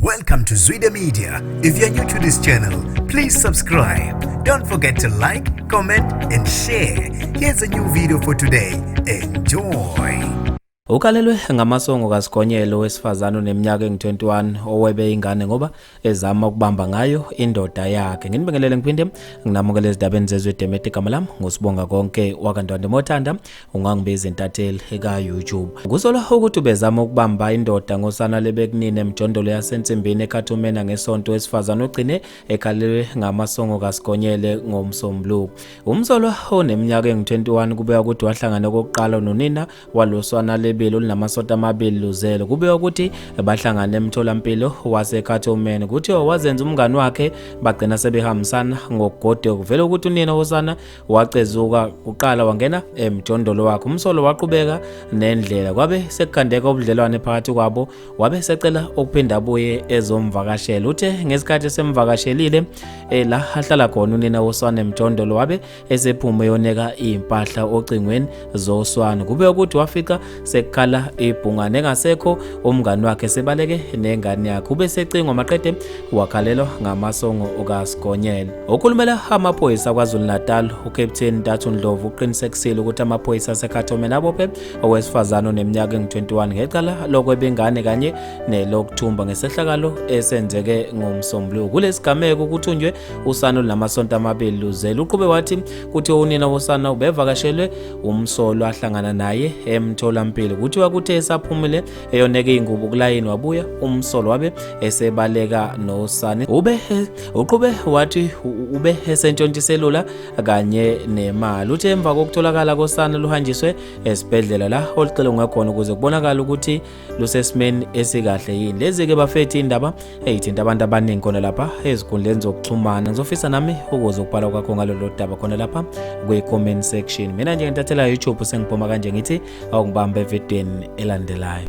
Welcome to Zwida Media. If you're new to this channel, please subscribe. Don't forget to like, comment and share. Here's a new video for today. Enjoy. Ukalelwe ngamasongo kaSigonyelo wesifazana oneminyaka engu-21 owebe ingane ngoba ezama ukubamba ngayo indoda yakhe. Nginibingelele ngiphinde nginamukele ezindabeni zezwe igama lami ngosibonga konke wakantwande mothanda ungangibiza intatheli eka-YouTube. Kusolwa ukuthi bezama ukubamba indoda ngosana lebekunini emjondolo yasensimbini eKhathumena ngesonto wesifazana ogcine ekhalelwe ngamasongo kaSigonyelo ngomsombuluko. Umsolwa oneminyaka engu-21 kubeka ukuthi wahlangana kokuqala nonina waloswana olinamasonto amabili luzelo. Kube ukuthi bahlangana emtholampilo waseKhathumena. Kuthiwa wazenza umngani wakhe bagcina sebehambisana ngogode kuvela ukuthi unina wosana wacezuka uqala wangena emjondolo wakhe. Umsolo waqhubeka nendlela kwabe sekukhandeka ubudlelwane phakathi kwabo wabe secela ukuphinda abuye ezomvakashela. Uthe ngesikhathi semvakashelile la ahlala khona unina wosana emjondolo wabe esephuma yoneka impahla ocingweni zoswana. Kube ukuthi wafika sekhala ibhungane engasekho umngani wakhe sebaleke nengane yakhe. Ube secingwa maqede wakhalelwa ngamasongo okaSigonyelo. Okhulumela amaphoyisa kwaZulu Natal uCaptain Ntathu Ndlovu uqinisekisile ukuthi amaphoyisa aseKhathumena abophe owesifazana oneminyaka engu-21 ngecala lokwebengane kanye nelokuthumba ngesehlakalo esenzeke ngomsombuluko. Kulesigameko kuthunjwe usana olinamasonto amabili luzelo. Uqhube wathi kuthi unina wosana ubevakashelwe umsolo ahlangana naye emtholampilo. Kuthiwa kuthe esaphumile eyoneka ingubo kulayini wabuya umsolo wabe esebaleka nosana. Uqhube wathi ube esentshontshiselula kanye nemali. Uthe emva kokutholakala kosana luhanjiswe esibhedlela la olucelo ngakhona ukuze kubonakala ukuthi lusesimeni esikahle yini. Lezi ke bafethi indaba eyithinta abantu abaningi khona lapha ezikundleni zokuxhumana. Ngizofisa nami ukuze ukubhala kwakho ngalolu daba khona lapha kwi-comment section. Mina nje ngitathela YouTube sengiphuma kanje ngithi awungibambe evidweni elandelayo.